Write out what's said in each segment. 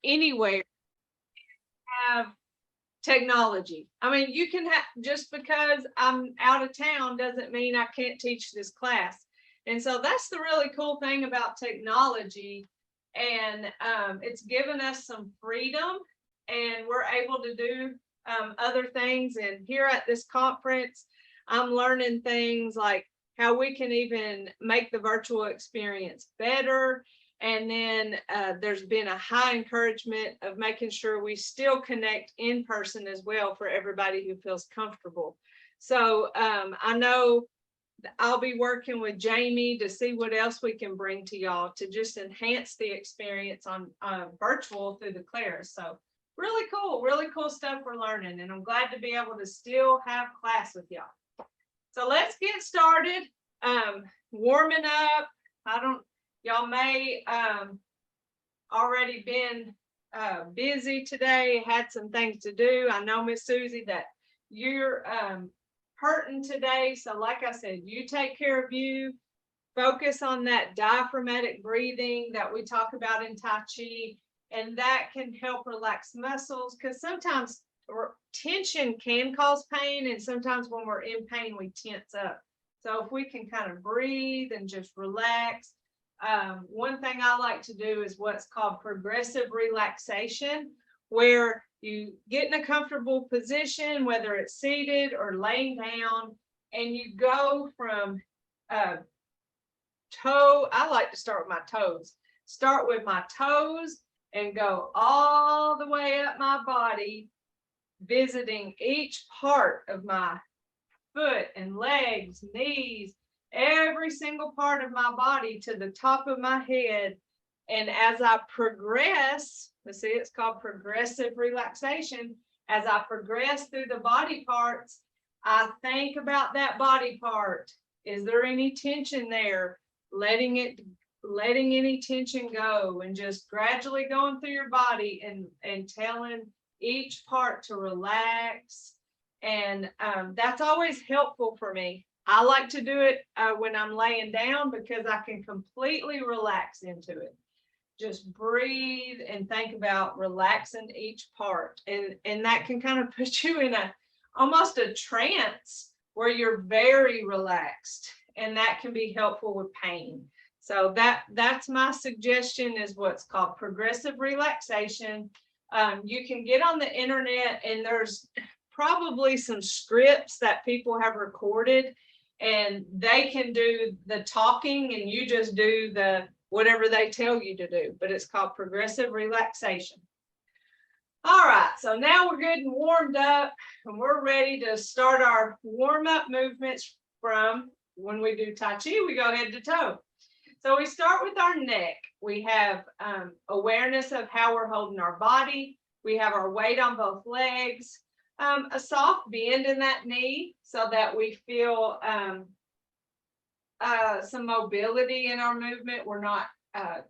anywhere have technology. I mean, you can have, just because I'm out of town doesn't mean I can't teach this class. And so that's the really cool thing about technology. And it's given us some freedom, and we're able to do other things. And here at this conference, I'm learning things like how we can even make the virtual experience better. And then there's been a high encouragement of making sure we still connect in person as well for everybody who feels comfortable. So I know I'll be working with Jamie to see what else we can bring to y'all to just enhance the experience on virtual through the class. So really cool stuff we're learning. And I'm glad to be able to still have class with y'all. So let's get started. Warming up. Y'all may already been busy today, had some things to do. I know, Miss Susie, that you're hurting today. So like I said, you take care of you. Focus on that diaphragmatic breathing that we talk about in Tai Chi, and that can help relax muscles, because sometimes tension can cause pain, and sometimes when we're in pain, we tense up. So if we can kind of breathe and just relax. One thing I like to do is what's called progressive relaxation, where you get in a comfortable position, whether it's seated or laying down, and you go from toe. I like to start with my toes. Start with my toes and go all the way up my body, visiting each part of my foot and legs, knees, every single part of my body to the top of my head. And as I progress, let's see, it's called progressive relaxation. As I progress through the body parts, I think about that body part. Is there any tension there? Letting any tension go, and just gradually going through your body and telling each part to relax. And that's always helpful for me. I like to do it when I'm laying down, because I can completely relax into it. Just breathe and think about relaxing each part. And that can kind of put you in almost a trance where you're very relaxed. And that can be helpful with pain. So that's my suggestion, is what's called progressive relaxation. You can get on the internet, and there's probably some scripts that people have recorded, and they can do the talking and you just do the whatever they tell you to do, but it's called progressive relaxation. All right, so now we're good and warmed up, and we're ready to start our warm-up movements. From when we do Tai Chi, we go head to toe. So we start with our neck. We have awareness of how we're holding our body. We have our weight on both legs. A soft bend in that knee so that we feel some mobility in our movement. We're not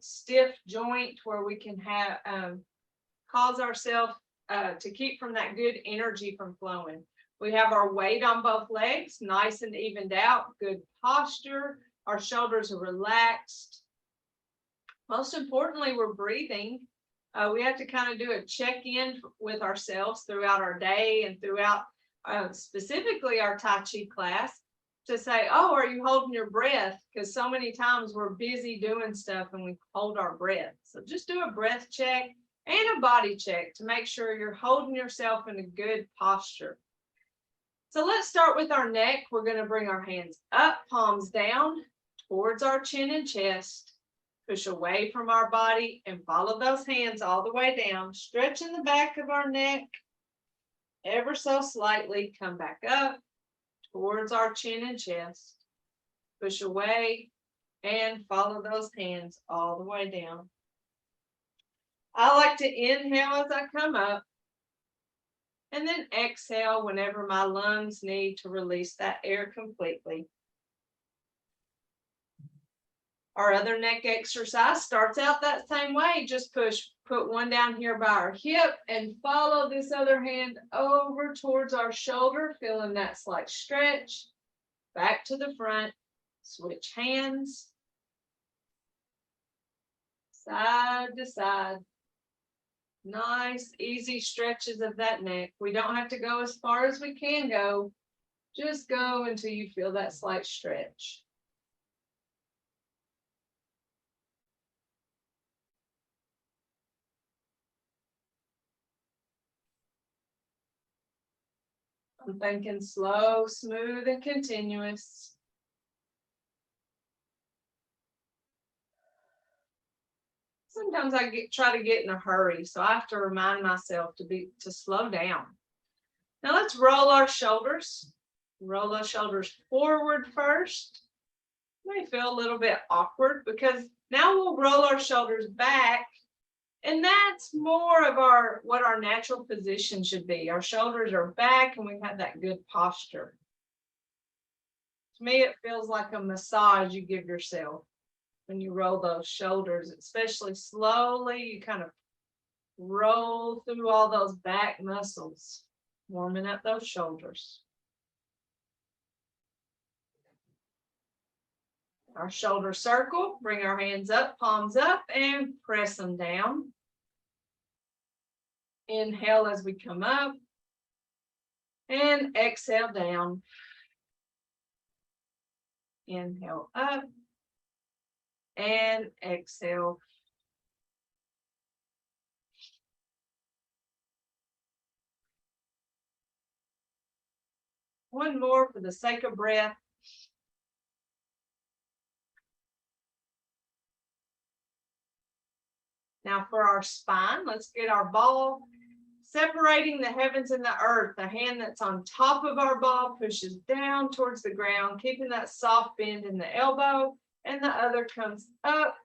stiff joint where we can have cause ourselves to keep from that good energy from flowing. We have our weight on both legs, nice and evened out, good posture. Our shoulders are relaxed. Most importantly, we're breathing. We have to kind of do a check-in with ourselves throughout our day and throughout specifically our Tai Chi class, to say, oh, are you holding your breath? Because so many times we're busy doing stuff and we hold our breath. So just do a breath check and a body check to make sure you're holding yourself in a good posture. So let's start with our neck. We're going to bring our hands up, palms down towards our chin and chest. Push away from our body and follow those hands all the way down. Stretching the back of our neck ever so slightly. Come back up towards our chin and chest. Push away and follow those hands all the way down. I like to inhale as I come up, and then exhale whenever my lungs need to release that air completely. Our other neck exercise starts out that same way. Just put one down here by our hip and follow this other hand over towards our shoulder, feeling that slight stretch. Back to the front, switch hands, side to side. Nice, easy stretches of that neck. We don't have to go as far as we can go. Just go until you feel that slight stretch. I'm thinking slow, smooth, and continuous. Sometimes I try to get in a hurry, so I have to remind myself to slow down. Now let's roll our shoulders. Roll our shoulders forward first. May feel a little bit awkward because now we'll roll our shoulders back, and that's more of what our natural position should be. Our shoulders are back and we have that good posture. To me, it feels like a massage you give yourself when you roll those shoulders, especially slowly. You kind of roll through all those back muscles, warming up those shoulders. Our shoulder circle, bring our hands up, palms up, and press them down. Inhale as we come up, and exhale down. Inhale up, and exhale. One more for the sake of breath. Now for our spine, let's get our ball separating the heavens and the earth. The hand that's on top of our ball pushes down towards the ground, keeping that soft bend in the elbow, and the other comes up,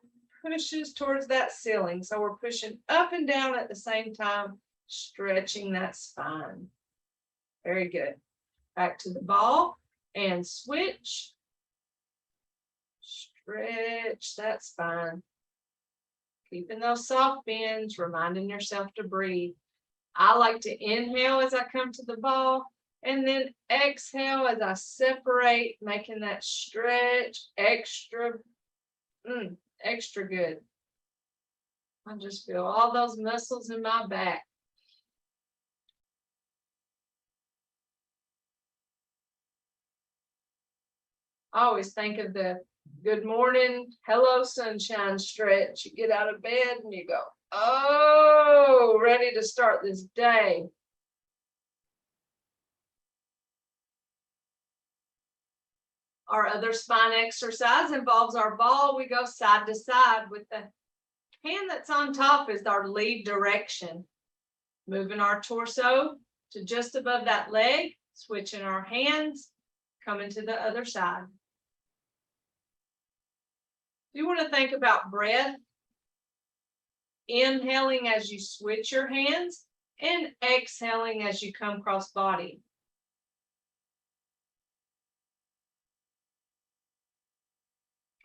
pushes towards that ceiling. So we're pushing up and down at the same time, stretching that spine. Very good. Back to the ball and switch. Stretch that spine. Keeping those soft bends, reminding yourself to breathe. I like to inhale as I come to the ball and then exhale as I separate, making that stretch extra good. I just feel all those muscles in my back. I always think of the good morning, hello sunshine stretch. You get out of bed and you go, oh, ready to start this day. Our other spine exercise involves our ball. We go side to side with the hand that's on top is our lead direction. Moving our torso to just above that leg, switching our hands, coming to the other side. You want to think about breath, inhaling as you switch your hands and exhaling as you come cross body.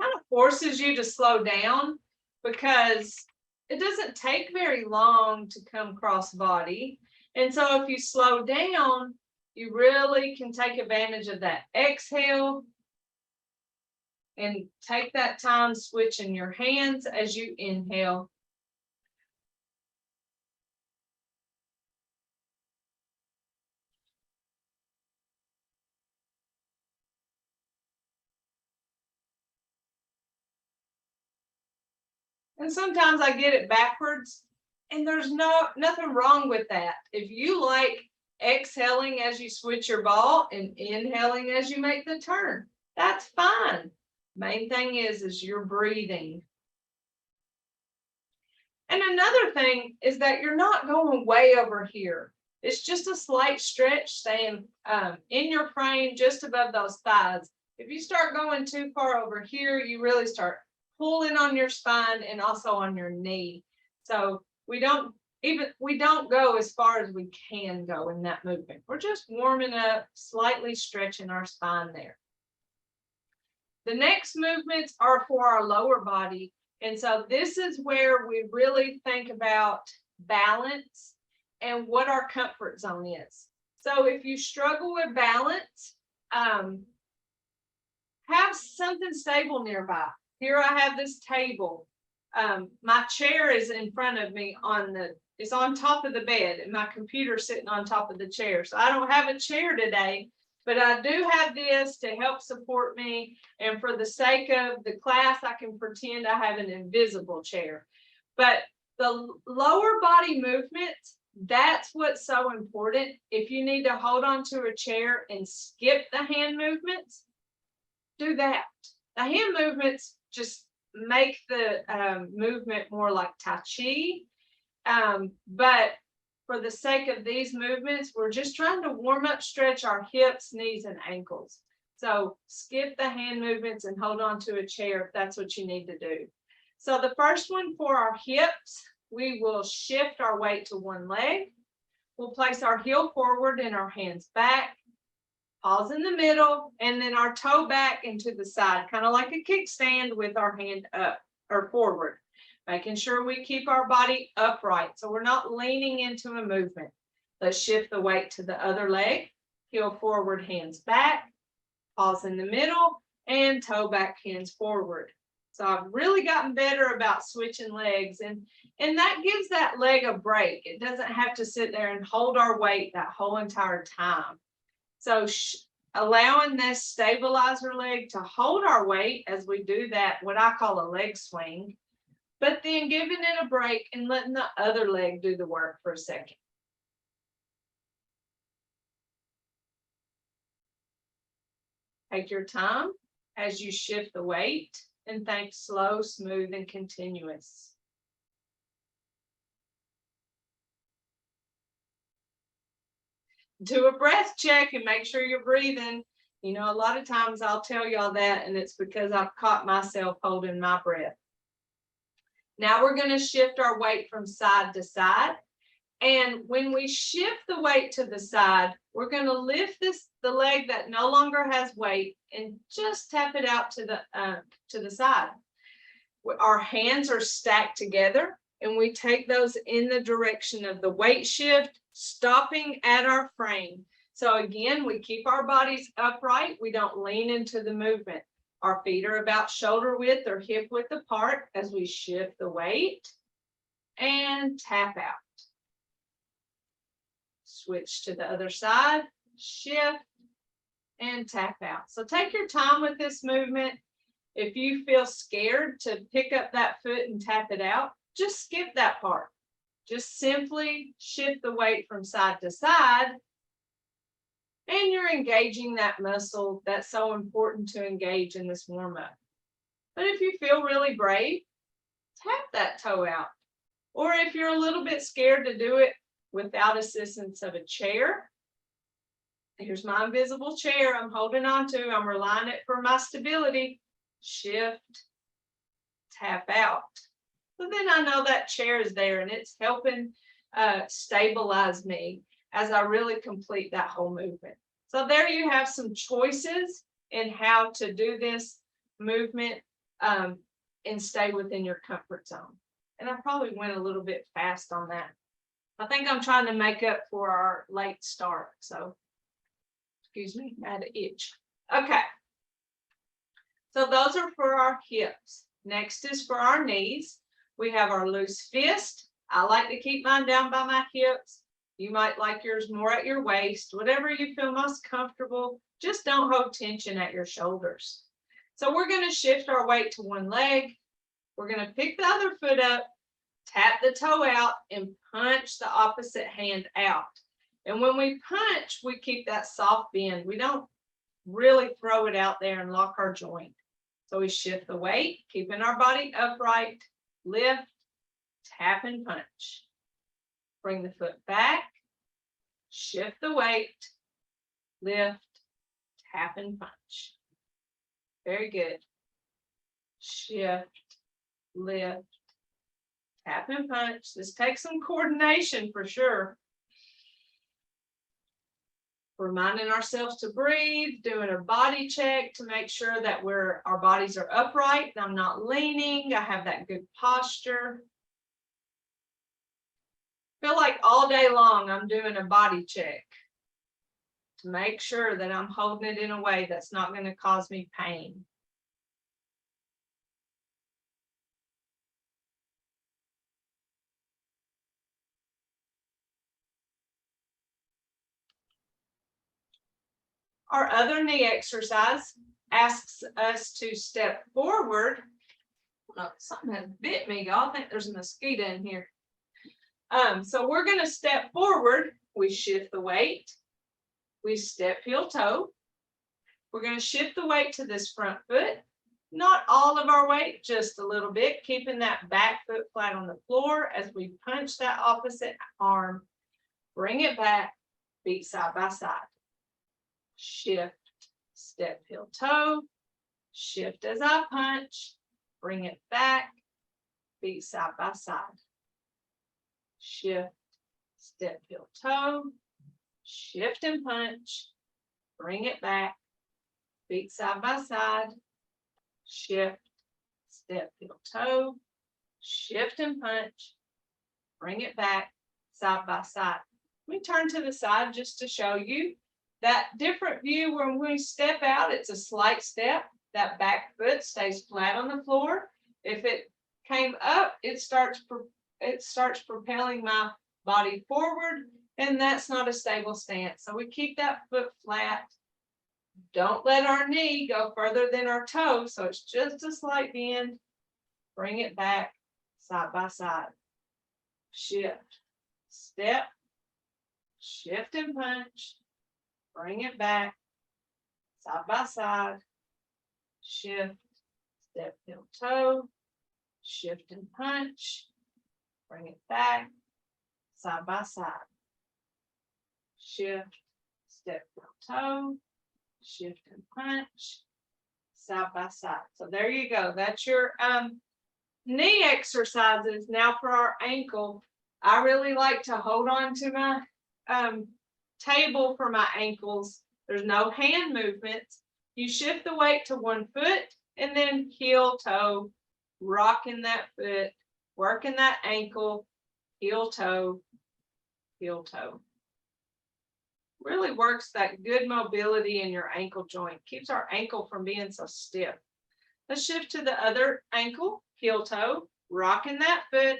Kind of forces you to slow down because it doesn't take very long to come cross body. And so if you slow down, you really can take advantage of that exhale and take that time switching your hands as you inhale. And sometimes I get it backwards, and there's nothing wrong with that. If you like exhaling as you switch your ball and inhaling as you make the turn, that's fine. Main thing is you're breathing. And another thing is that you're not going way over here. It's just a slight stretch, staying in your frame just above those thighs. If you start going too far over here, you really start pulling on your spine and also on your knee. So we don't go as far as we can go in that movement. We're just warming up, slightly stretching our spine there. The next movements are for our lower body. And so this is where we really think about balance and what our comfort zone is. So if you struggle with balance, have something stable nearby. Here I have this table. My chair is in front of me is on top of the bed and my computer's sitting on top of the chair. So I don't have a chair today, but I do have this to help support me. And for the sake of the class, I can pretend I have an invisible chair. But the lower body movements, that's what's so important. If you need to hold on to a chair and skip the hand movements, do that. The hand movements just make the movement more like Tai Chi. But for the sake of these movements, we're just trying to warm up, stretch our hips, knees, and ankles. So skip the hand movements and hold on to a chair if that's what you need to do. So the first one for our hips, we will shift our weight to one leg. We'll place our heel forward and our hands back. Pause in the middle, and then our toe back into the side, kind of like a kickstand with our hand up or forward, making sure we keep our body upright. So we're not leaning into a movement. Let's shift the weight to the other leg. Heel forward, hands back. Pause in the middle, and toe back, hands forward. So I've really gotten better about switching legs, and that gives that leg a break. It doesn't have to sit there and hold our weight that whole entire time. So allowing this stabilizer leg to hold our weight as we do that, what I call a leg swing, but then giving it a break and letting the other leg do the work for a second. Take your time as you shift the weight and think slow, smooth, and continuous. Do a breath check and make sure you're breathing. You know, a lot of times I'll tell y'all that, and it's because I've caught myself holding my breath. Now we're going to shift our weight from side to side. And when we shift the weight to the side, we're going to lift the leg that no longer has weight and just tap it out to the side. Our hands are stacked together, and we take those in the direction of the weight shift, stopping at our frame. So again, we keep our bodies upright. We don't lean into the movement. Our feet are about shoulder width or hip width apart as we shift the weight and tap out. Switch to the other side, shift and tap out. So take your time with this movement. If you feel scared to pick up that foot and tap it out, just skip that part. Just simply shift the weight from side to side, and you're engaging that muscle that's so important to engage in this warm-up. But if you feel really brave, tap that toe out. Or if you're a little bit scared to do it without assistance of a chair, here's my invisible chair I'm holding on to. I'm relying on it for my stability. Shift, tap out. So then I know that chair is there and it's helping stabilize me as I really complete that whole movement. So there you have some choices in how to do this movement and stay within your comfort zone. And I probably went a little bit fast on that. I think I'm trying to make up for our late start. So, excuse me, I had an itch. Okay. So those are for our hips. Next is for our knees. We have our loose fist. I like to keep mine down by my hips. You might like yours more at your waist, whatever you feel most comfortable. Just don't hold tension at your shoulders. So we're going to shift our weight to one leg. We're going to pick the other foot up, tap the toe out, and punch the opposite hand out. And when we punch, we keep that soft bend. We don't really throw it out there and lock our joint. So we shift the weight, keeping our body upright, lift, tap, and punch. Bring the foot back, shift the weight, lift, tap, and punch. Very good. Shift, lift, tap, and punch. This takes some coordination for sure. Reminding ourselves to breathe, doing a body check to make sure that our bodies are upright. I'm not leaning. I have that good posture. Feel like all day long I'm doing a body check to make sure that I'm holding it in a way that's not going to cause me pain. Our other knee exercise asks us to step forward. Oh, something has bit me, y'all. I think there's a mosquito in here. So we're going to step forward. We shift the weight. We step heel toe. We're going to shift the weight to this front foot. Not all of our weight, just a little bit, keeping that back foot flat on the floor as we punch that opposite arm. Bring it back, feet side by side. Shift, step, heel, toe. Shift as I punch. Bring it back, feet side by side. Shift, step, heel, toe. Shift and punch. Bring it back, feet side by side. Shift, step, heel, toe. Shift and punch. Bring it back, side by side. Let me turn to the side just to show you that different view. When we step out, it's a slight step. That back foot stays flat on the floor. If it came up, it starts propelling my body forward, and that's not a stable stance. So we keep that foot flat. Don't let our knee go further than our toe, so it's just a slight bend. Bring it back, side by side. Shift, step, shift and punch. Bring it back, side by side. Shift, step, heel, toe. Shift and punch. Bring it back, side by side. Shift, step, heel, toe. Shift and punch, side by side. So there you go. That's your knee exercises. Now for our ankle, I really like to hold on to my table for my ankles. There's no hand movements. You shift the weight to one foot and then heel, toe, rocking that foot, working that ankle, heel, toe, heel, toe. Really works that good mobility in your ankle joint. Keeps our ankle from being so stiff. Let's shift to the other ankle, heel toe, rocking that foot.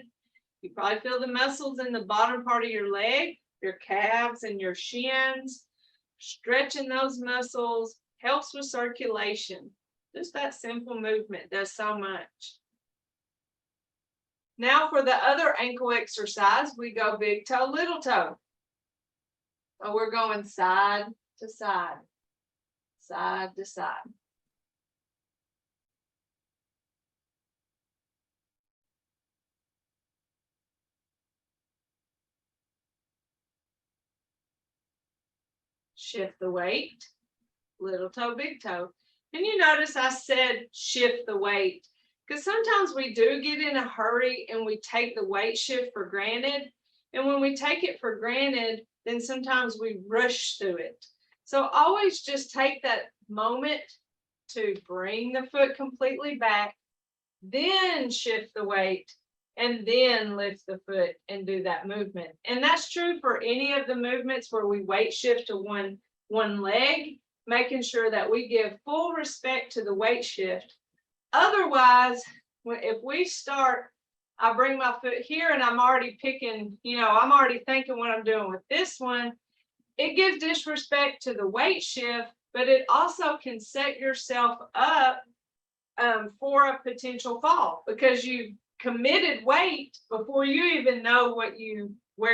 You probably feel the muscles in the bottom part of your leg, your calves and your shins. Stretching those muscles helps with circulation. Just that simple movement does so much. Now for the other ankle exercise, we go big toe, little toe. So we're going side to side, side to side. Shift the weight, little toe, big toe. And you notice I said shift the weight because sometimes we do get in a hurry and we take the weight shift for granted. And when we take it for granted, then sometimes we rush through it. So always just take that moment to bring the foot completely back, then shift the weight, and then lift the foot and do that movement. And that's true for any of the movements where we weight shift to one leg, making sure that we give full respect to the weight shift. Otherwise, if we start, I bring my foot here and I'm already picking, I'm already thinking what I'm doing with this one. It gives disrespect to the weight shift, but it also can set yourself up for a potential fall because you committed weight before you even know where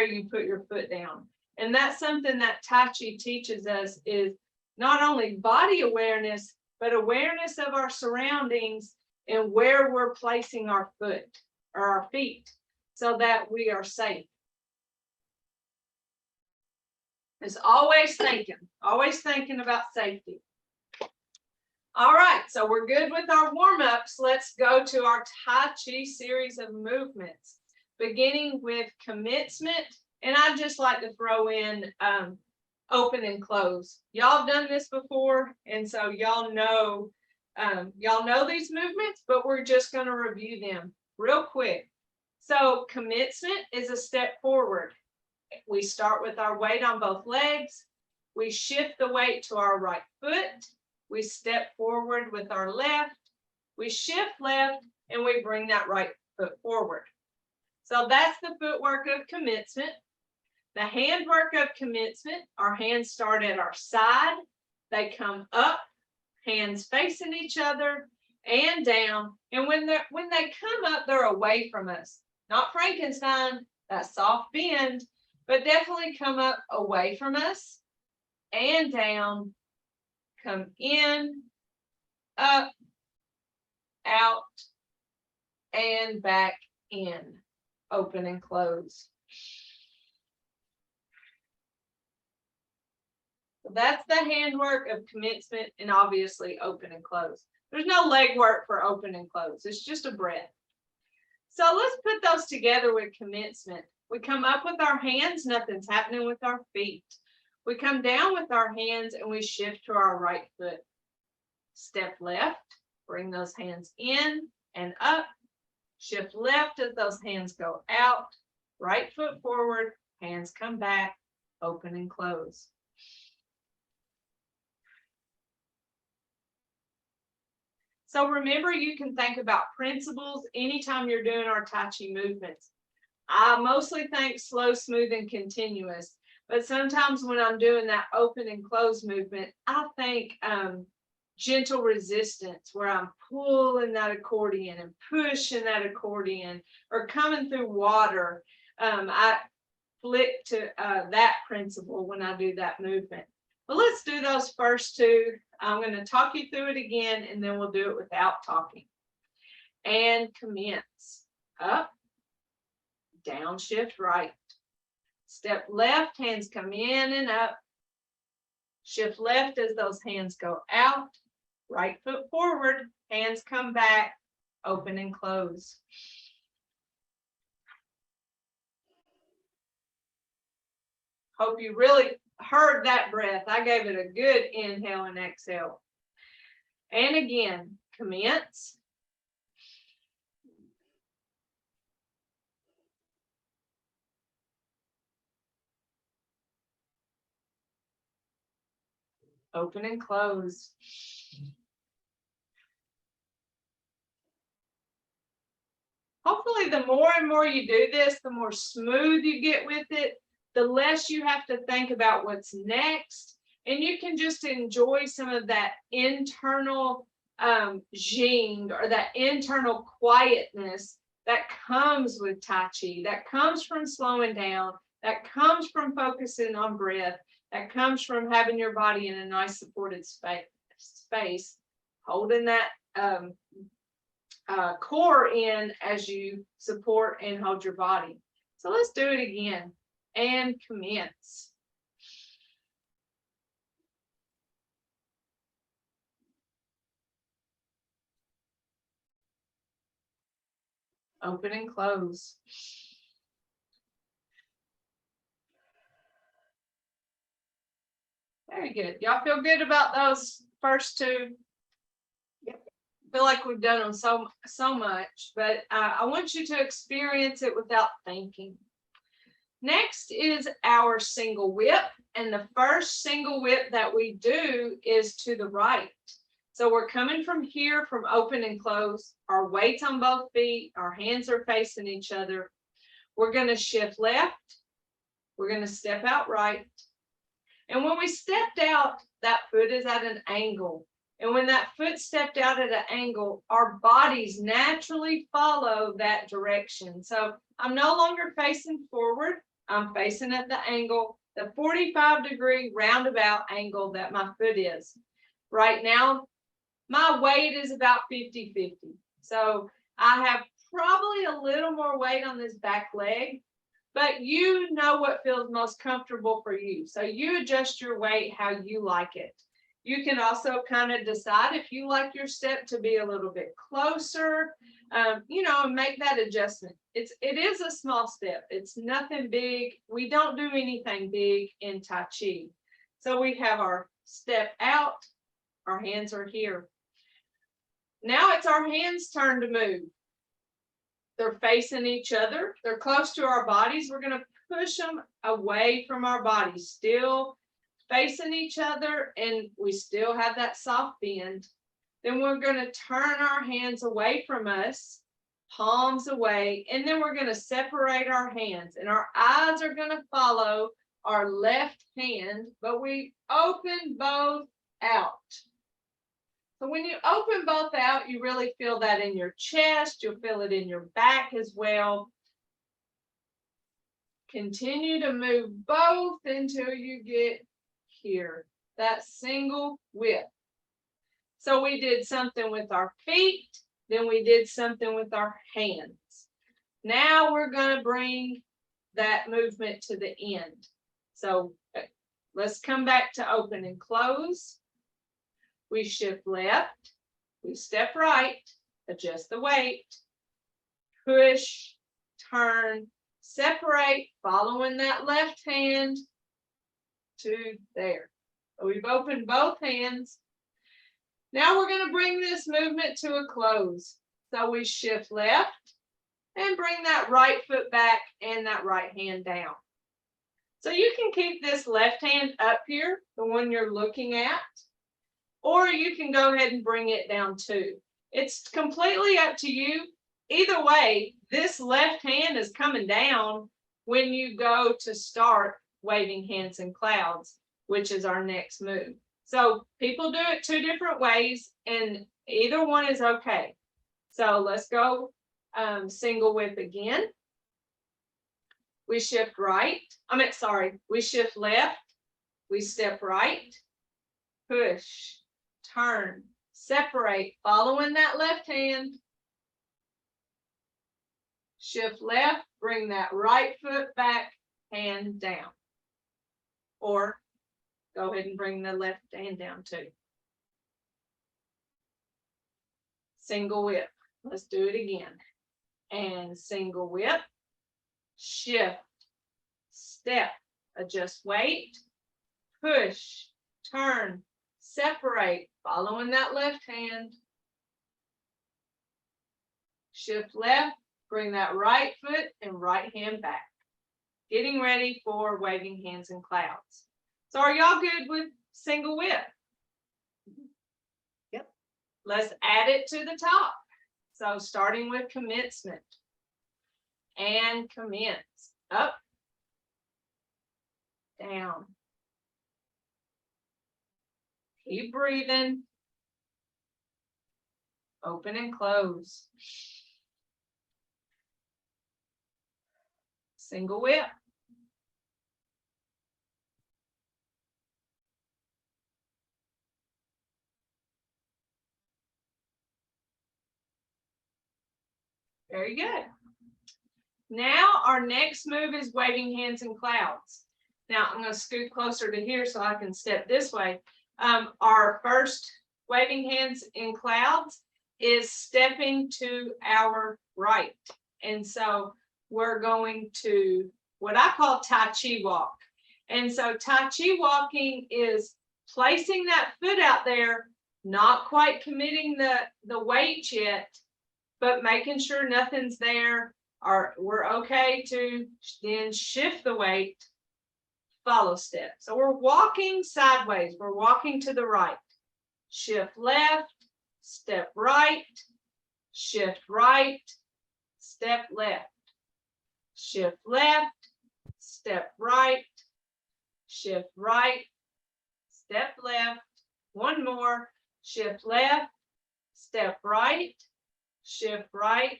you put your foot down. And that's something that Tai Chi teaches us is not only body awareness, but awareness of our surroundings and where we're placing our foot or our feet so that we are safe. It's always thinking about safety. All right, so we're good with our warm-ups. Let's go to our Tai Chi series of movements, beginning with commencement. And I just like to throw in open and close. Y'all have done this before, and so y'all know these movements, but we're just going to review them real quick. So commencement is a step forward. We start with our weight on both legs. We shift the weight to our right foot. We step forward with our left. We shift left, and we bring that right foot forward. So that's the footwork of commencement. The handwork of commencement, our hands start at our side, They come up, hands facing each other and down. And when they come up, they're away from us. Not Frankenstein, that soft bend, but definitely come up away from us and down. Come in, up, out, and back in. Open and close. So that's the handwork of commencement and obviously open and close. There's no leg work for open and close. It's just a breath. So let's put those together with commencement. We come up with our hands, nothing's happening with our feet. We come down with our hands and we shift to our right foot. Step left, bring those hands in and up. Shift left as those hands go out. Right foot forward, hands come back, open and close. So remember, you can think about principles anytime you're doing our Tai Chi movements. I mostly think slow, smooth, and continuous. But sometimes when I'm doing that open and close movement, I think gentle resistance, where I'm pulling that accordion and pushing that accordion, or coming through water. I flip to that principle when I do that movement. But let's do those first two. I'm going to talk you through it again, and then we'll do it without talking. And commence. Up, down, shift right. Step left, hands come in and up. Shift left as those hands go out. Right foot forward, hands come back, open and close. Hope you really heard that breath. I gave it a good inhale and exhale. And again, commence. Open and close. Hopefully, the more and more you do this, the more smooth you get with it, the less you have to think about what's next. And you can just enjoy some of that internal jing, or that internal quietness that comes with Tai Chi, that comes from slowing down, that comes from focusing on breath, that comes from having your body in a nice supported space, holding that core in as you support and hold your body. So let's do it again and commence. Open and close. Very good. Y'all feel good about those first two? Yep. I feel like we've done them so much, but I want you to experience it without thinking. Next is our single whip, and the first single whip that we do is to the right. So we're coming from here, from open and close. Our weight's on both feet. Our hands are facing each other. We're going to shift left. We're going to step out right. And when we stepped out, that foot is at an angle. And when that foot stepped out at an angle, our bodies naturally follow that direction. So I'm no longer facing forward. I'm facing at the angle, the 45-degree roundabout angle that my foot is. Right now, my weight is about 50-50. So I have probably a little more weight on this back leg, but you know what feels most comfortable for you. So you adjust your weight how you like it. You can also kind of decide if you like your step to be a little bit closer, and make that adjustment. It is a small step. It's nothing big. We don't do anything big in Tai Chi. So we have our step out. Our hands are here. Now it's our hands' turn to move. They're facing each other. They're close to our bodies. We're going to push them away from our bodies, still facing each other, and we still have that soft bend. Then we're going to turn our hands away from us, palms away, and then we're going to separate our hands, and our eyes are going to follow our left hand, but we open both out. So when you open both out, you really feel that in your chest. You'll feel it in your back as well. Continue to move both until you get here, that single whip. So we did something with our feet, then we did something with our hands. Now we're going to bring that movement to the end. So let's come back to open and close. We shift left, we step right, adjust the weight, push, turn, separate, following that left hand to there. So we've opened both hands. Now we're going to bring this movement to a close. So we shift left and bring that right foot back and that right hand down. So you can keep this left hand up here, the one you're looking at, or you can go ahead and bring it down too. It's completely up to you. Either way, this left hand is coming down when you go to start waving hands in clouds, which is our next move. So people do it two different ways, and either one is okay. So let's go single whip again. We shift right. We shift left. We step right, push, turn, separate, following that left hand. Shift left, bring that right foot back, hand down. Or go ahead and bring the left hand down too. Single whip. Let's do it again. And single whip, shift, step, adjust weight, push, turn, separate, following that left hand. Shift left, bring that right foot and right hand back. Getting ready for waving hands in clouds. So are y'all good with single whip? Yep. Let's add it to the top. So starting with commencement. And commence. Up. Down. Keep breathing. Open and close. Single whip. Very good. Now our next move is waving hands in clouds. Now I'm going to scoot closer to here so I can step this way. Our first waving hands in clouds is stepping to our right. And so we're going to what I call Tai Chi walk. And so Tai Chi walking is placing that foot out there, not quite committing the weight yet, but making sure nothing's there. We're okay to then shift the weight, follow step. So we're walking sideways. We're walking to the right. Shift left, step right, shift right, step left. Shift left, step right, shift right, step left. One more. Shift left, step right, shift right,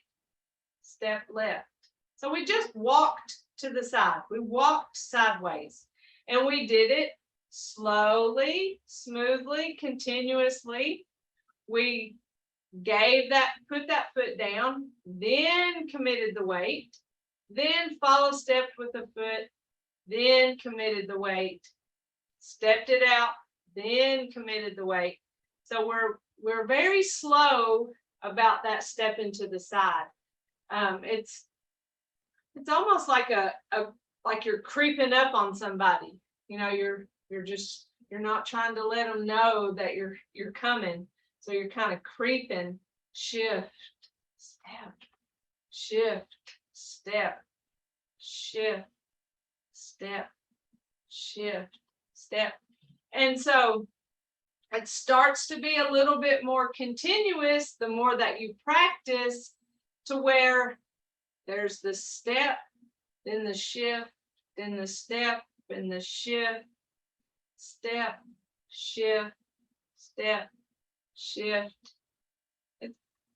step left. So we just walked to the side. We walked sideways. And we did it slowly, smoothly, continuously. We put that foot down, then committed the weight, then follow stepped with the foot, then committed the weight, stepped it out, then committed the weight. So we're very slow about that step into the side. It's almost like like you're creeping up on somebody. You know, you're not trying to let them know that you're coming. So you're kind of creeping. Shift, step, shift, step, shift, step, shift, step. And so it starts to be a little bit more continuous the more that you practice, to where there's the step, then the shift, then the step, then the shift, step, shift, step, shift.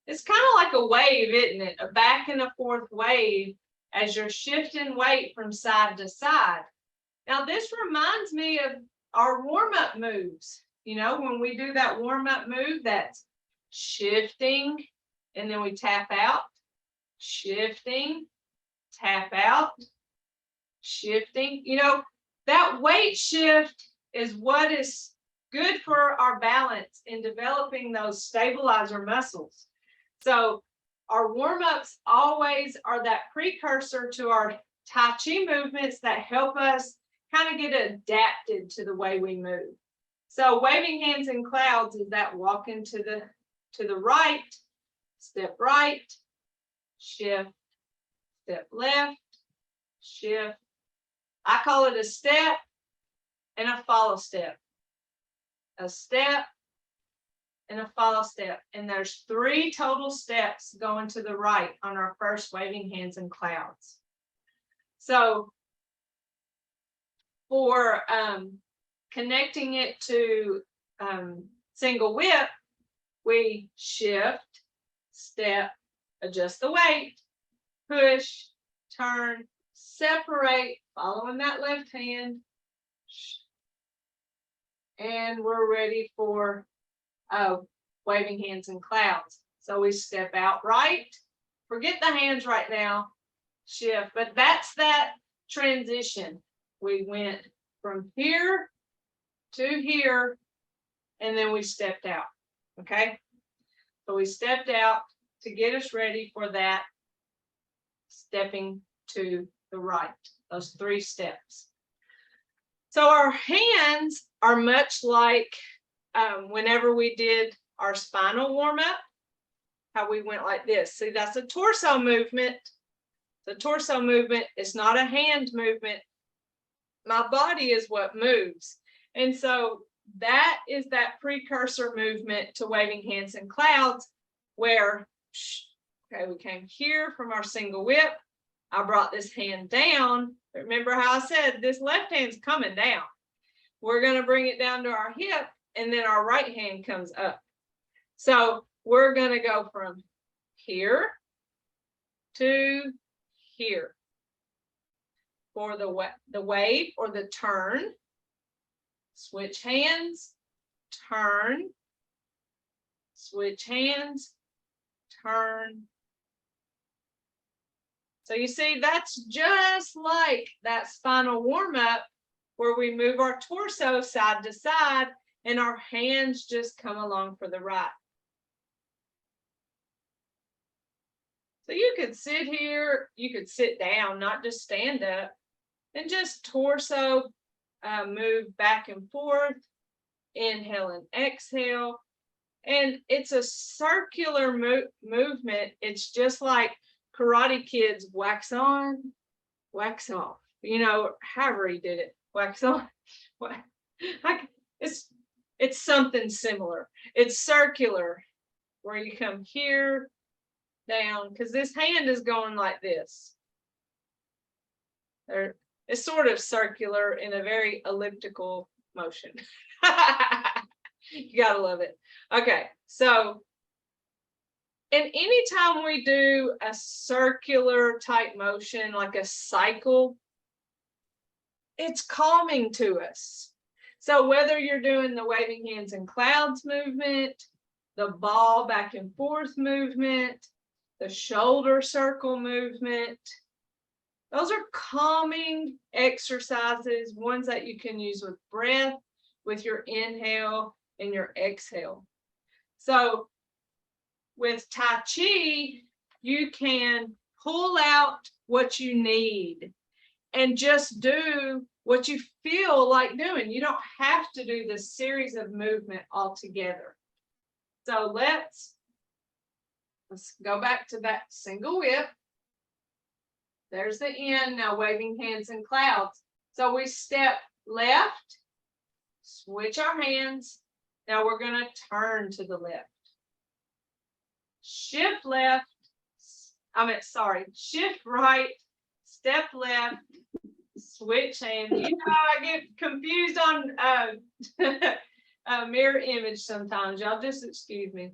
It's kind of like a wave, isn't it? A back and a forth wave as you're shifting weight from side to side. Now, this reminds me of our warm-up moves. You know, when we do that warm-up move, that's shifting, and then we tap out, shifting, tap out, shifting. You know, that weight shift is what is good for our balance in developing those stabilizer muscles. So our warm-ups always are that precursor to our Tai Chi movements that help us kind of get adapted to the way we move. So waving hands in clouds is that walking to the right, step right, shift, step left, shift. I call it a step and a follow step. A step and a follow step. And there's 3 total steps going to the right on our first waving hands in clouds. So for connecting it to single whip, we shift, step, adjust the weight, push, turn, separate, following that left hand, and we're ready for waving hands in clouds. So we step out right, forget the hands right now, shift, but that's that transition. We went from here to here, and then we stepped out, okay? So we stepped out to get us ready for that stepping to the right, those 3 steps. So our hands are much like whenever we did our spinal warm-up, how we went like this. See, that's a torso movement. The torso movement is not a hand movement. My body is what moves. And so that is that precursor movement to waving hands in clouds, where, okay, we came here from our single whip. I brought this hand down. Remember how I said this left hand's coming down. We're going to bring it down to our hip, and then our right hand comes up. So we're going to go from here to here. For the wave or the turn, switch hands, turn, switch hands, turn. So you see, that's just like that spinal warm-up where we move our torso side to side and our hands just come along for the ride. So you could sit here, you could sit down, not just stand up, and just torso move back and forth, inhale and exhale. And it's a circular movement. It's just like Karate Kid's wax on, wax off. You know, however he did it, wax on. It's something similar. It's circular, where you come here, down, because this hand is going like this. It's sort of circular in a very elliptical motion. You gotta love it. Okay, so and anytime we do a circular type motion, like a cycle, it's calming to us. So whether you're doing the waving hands in clouds movement, the ball back and forth movement, the shoulder circle movement, those are calming exercises, ones that you can use with breath, with your inhale and your exhale. So with Tai Chi, you can pull out what you need and just do what you feel like doing. You don't have to do this series of movement all together. So let's go back to that single whip. There's the end, now waving hands in clouds. So we step left, switch our hands. Now we're going to turn to the left. Shift left, shift right, step left, switch hands. You know, I get confused on a mirror image sometimes. Y'all just excuse me.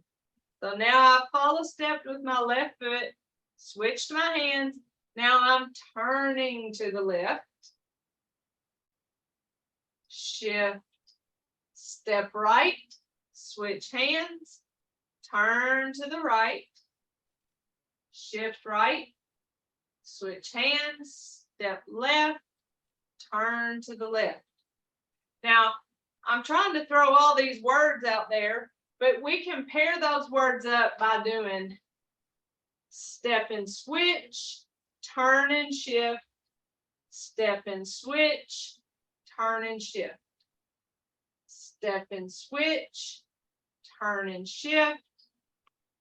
So now I follow step with my left foot, switched my hands. Now I'm turning to the left. Shift, step right, switch hands, turn to the right, shift right, switch hands, step left, turn to the left. Now, I'm trying to throw all these words out there, but we can pair those words up by doing step and switch, turn and shift, step and switch, turn and shift, step and switch, turn and shift,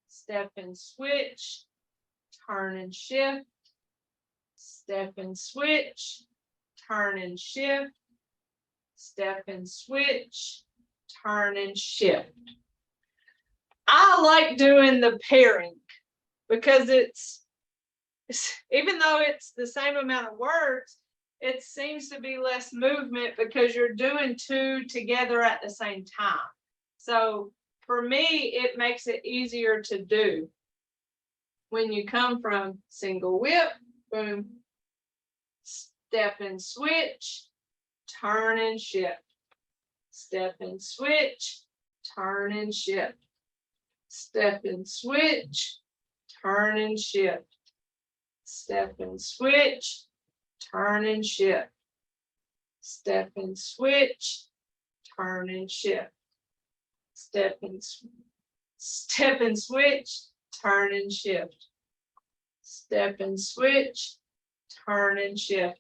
step and switch, turn and shift, step and switch, turn and shift, step and switch, turn and shift. I like doing the pairing because it's even though it's the same amount of words, it seems to be less movement because you're doing two together at the same time. So for me, it makes it easier to do. When you come from single whip, boom, step and switch, turn and shift, step and switch, turn and shift, step and switch, turn and shift, step and switch, turn and shift, step and switch, turn and shift, step and switch, turn and shift, step and switch, turn and shift,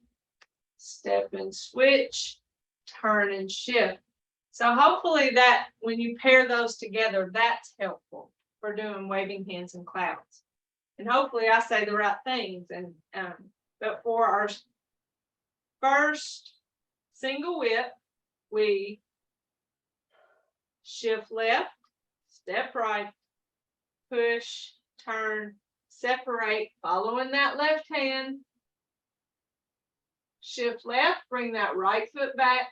step and switch, turn and shift. So hopefully that when you pair those together, that's helpful for doing waving hands and clouds. And hopefully I say the right things. And but for our first single whip, we shift left, step right, push, turn, separate, following that left hand. Shift left, bring that right foot back.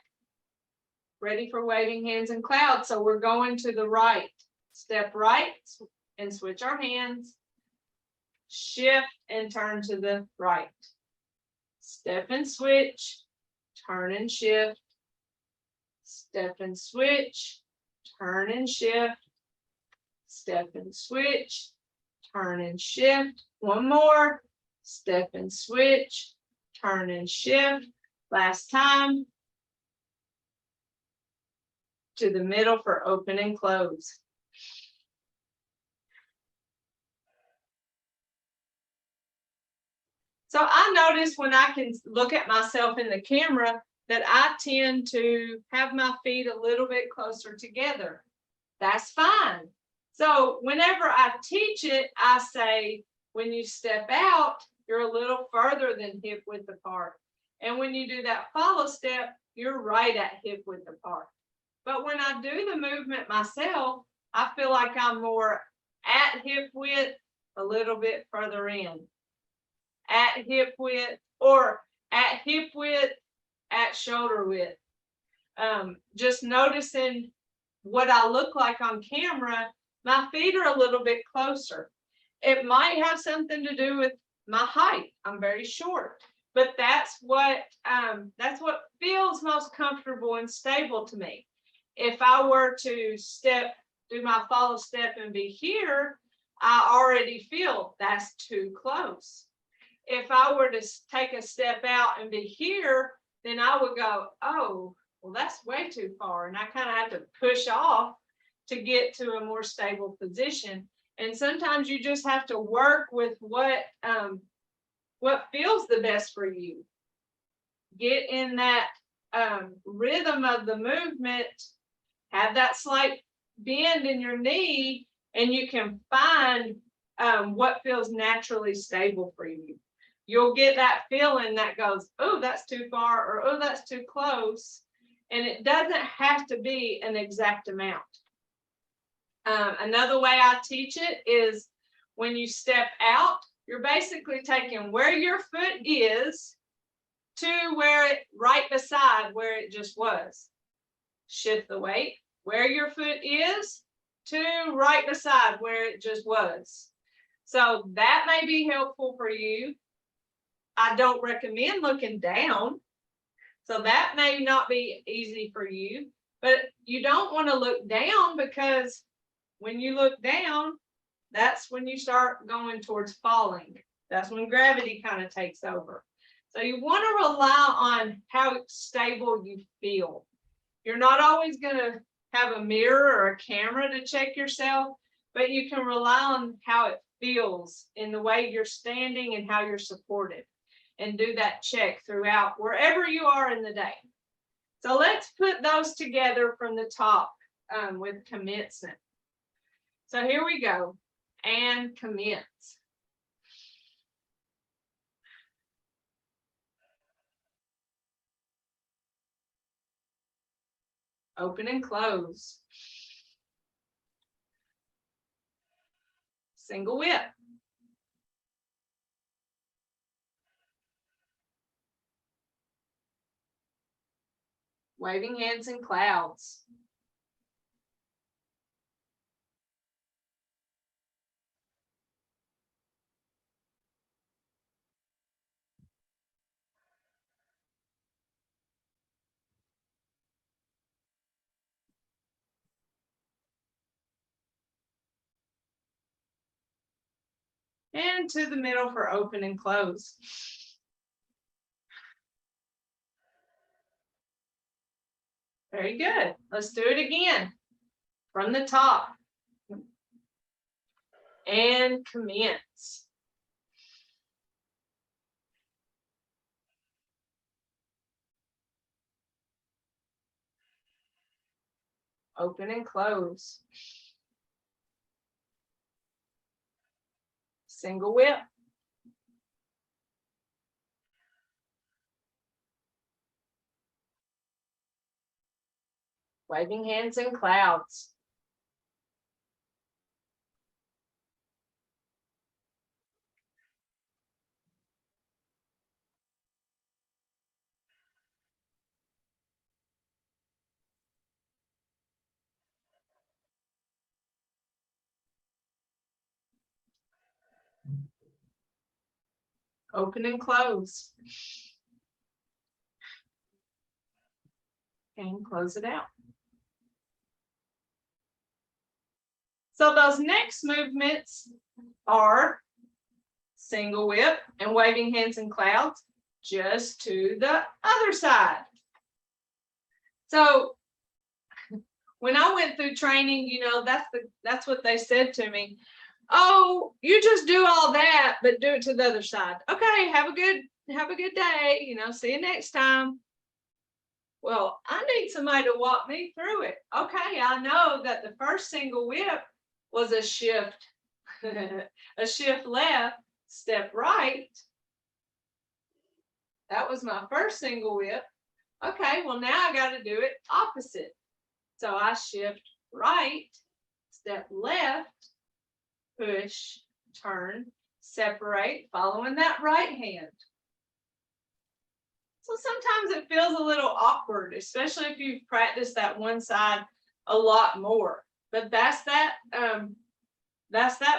Ready for waving hands and clouds. So we're going to the right. Step right and switch our hands. Shift and turn to the right. Step and switch, turn and shift. Step and switch, turn and shift. Step and switch, turn and shift. One more. Step and switch, turn and shift. Last time. To the middle for open and close. So I notice when I can look at myself in the camera that I tend to have my feet a little bit closer together. That's fine. So whenever I teach it, I say, when you step out, you're a little further than hip width apart. And when you do that follow step, you're right at hip width apart. But when I do the movement myself, I feel like I'm more at hip width, a little bit further in. At hip width, or at hip width, at shoulder width. Just noticing what I look like on camera, my feet are a little bit closer. It might have something to do with my height. I'm very short, but that's what feels most comfortable and stable to me. If I were to do my follow step and be here, I already feel that's too close. If I were to take a step out and be here, then I would go, oh, well, that's way too far. And I kind of have to push off to get to a more stable position. And sometimes you just have to work with what feels the best for you. Get in that rhythm of the movement, have that slight bend in your knee, and you can find what feels naturally stable for you. You'll get that feeling that goes, oh, that's too far, or oh, that's too close. And it doesn't have to be an exact amount. Another way I teach it is when you step out, you're basically taking where your foot is to where it right beside where it just was. Shift the weight, where your foot is to right beside where it just was. So that may be helpful for you. I don't recommend looking down. So that may not be easy for you, but you don't want to look down, because when you look down, that's when you start going towards falling. That's when gravity kind of takes over. So you want to rely on how stable you feel. You're not always going to have a mirror or a camera to check yourself, but you can rely on how it feels in the way you're standing and how you're supported, and do that check throughout wherever you are in the day. So let's put those together from the top with commencement. So here we go, and commence. Open and close. Single whip. Waving hands in clouds. And to the middle for open and close. Very good. Let's do it again from the top. And commence. Open and close. Single whip. Waving hands in clouds. Open and close. And close it out. So those next movements are single whip and waving hands in clouds, just to the other side. So when I went through training, you know, that's what they said to me. Oh, you just do all that, but do it to the other side. Okay, have a good day. You know, see you next time. Well, I need somebody to walk me through it. Okay, I know that the first single whip was a shift, a shift left, step right. That was my first single whip. Okay, well now I got to do it opposite. So I shift right, step left, push, turn, separate, following that right hand. So sometimes it feels a little awkward, especially if you've practiced that one side a lot more. But that's that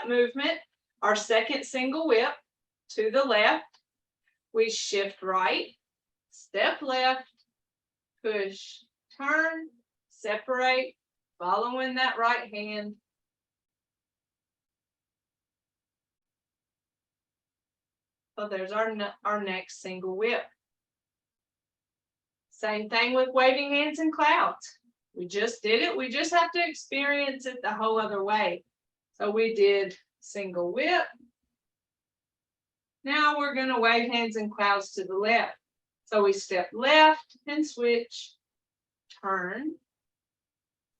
movement. Our second single whip to the left. We shift right, step left, push, turn, separate, following that right hand. So there's our next single whip. Same thing with waving hands in clouds. We just did it. We just have to experience it the whole other way. So we did single whip. Now we're going to wave hands in clouds to the left. So we step left and switch, turn,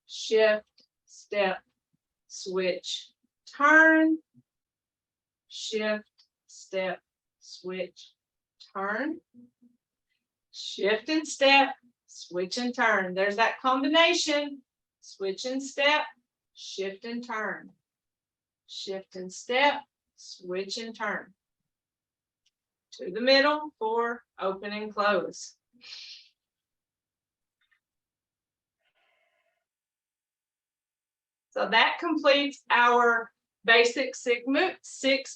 shift, step, switch, turn, shift, step, switch, turn, shift and step, switch and turn. There's that combination. Switch and step, shift and turn. Shift and step, switch and turn. To the middle for open and close. So that completes our basic 6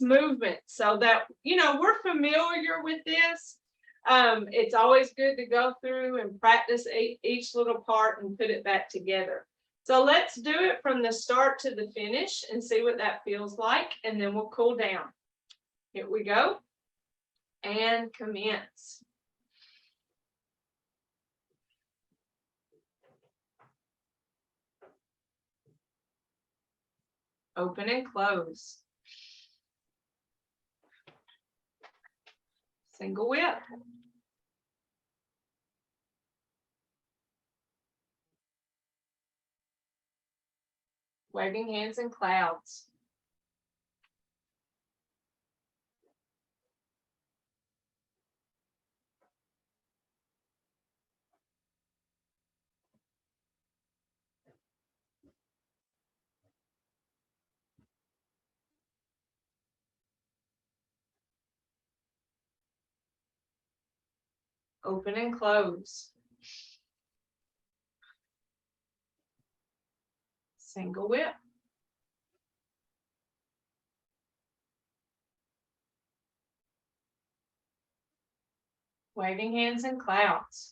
movements, so that, you know, we're familiar with this. It's always good to go through and practice each little part and put it back together. So let's do it from the start to the finish and see what that feels like, and then we'll cool down. Here we go. And commence. Open and close. Single whip. Waving hands in clouds. Open and close. Single whip. Waving hands in clouds.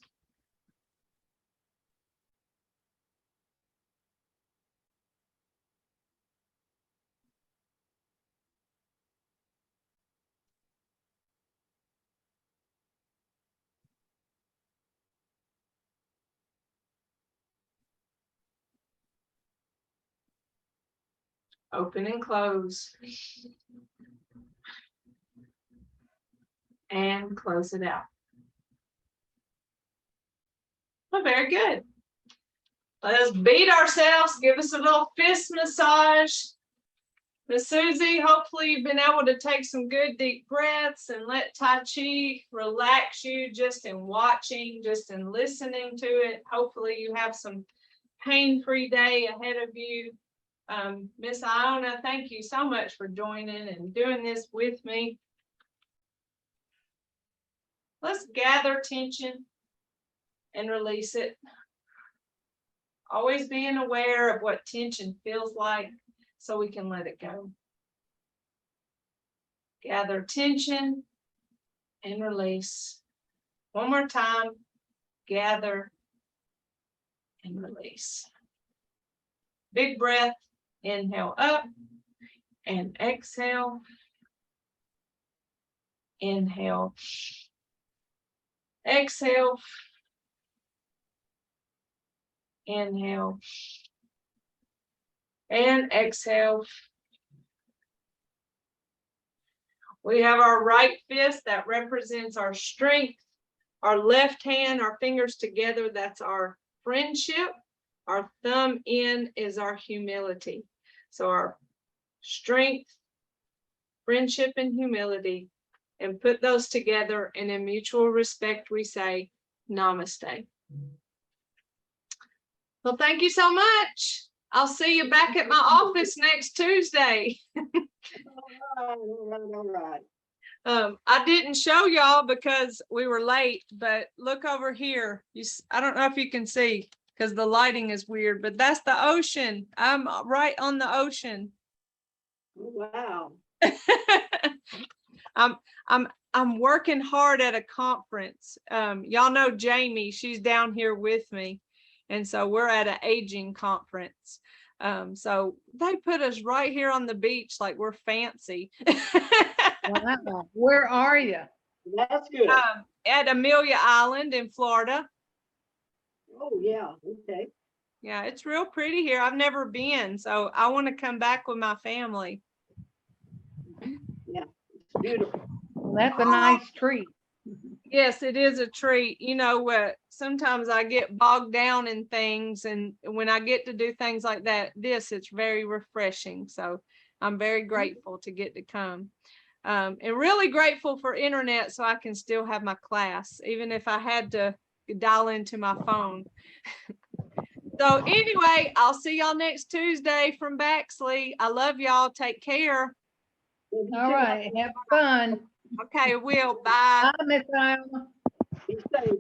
Open and close. And close it out. Well, very good. Let us beat ourselves. Give us a little fist massage. Miss Susie, hopefully you've been able to take some good deep breaths and let Tai Chi relax you just in watching, just in listening to it. Hopefully you have some pain-free day ahead of you. Miss Iona, thank you so much for joining and doing this with me. Let's gather tension and release it. Always being aware of what tension feels like so we can let it go. Gather tension and release. One more time. Gather and release. Big breath. Inhale up and exhale. Inhale. Exhale. Inhale. And exhale. We have our right fist that represents our strength. Our left hand, our fingers together, that's our friendship. Our thumb in is our humility. So our strength, friendship, and humility, and put those together, and in mutual respect, we say namaste. Well, thank you so much. I'll see you back at my office next Tuesday. All right. I didn't show y'all because we were late, but look over here. I don't know if you can see because the lighting is weird, but that's the ocean. I'm right on the ocean. Wow. I'm working hard at a conference. Y'all know Jamie, she's down here with me. And so we're at an aging conference. So they put us right here on the beach like we're fancy. Wow. Where are you? That's good. At Amelia Island in Florida. Oh, yeah. Okay. Yeah, it's real pretty here. I've never been, so I want to come back with my family. Yeah, it's beautiful. Well, that's a nice treat. Yes, it is a treat. You know what? Sometimes I get bogged down in things, and when I get to do things like that, it's very refreshing. So I'm very grateful to get to come. And really grateful for internet so I can still have my class, even if I had to dial into my phone. So anyway, I'll see y'all next Tuesday from Baxley. I love y'all. Take care. All right. Have fun. Okay, will. Bye. Bye, Miss Iowa. Be safe.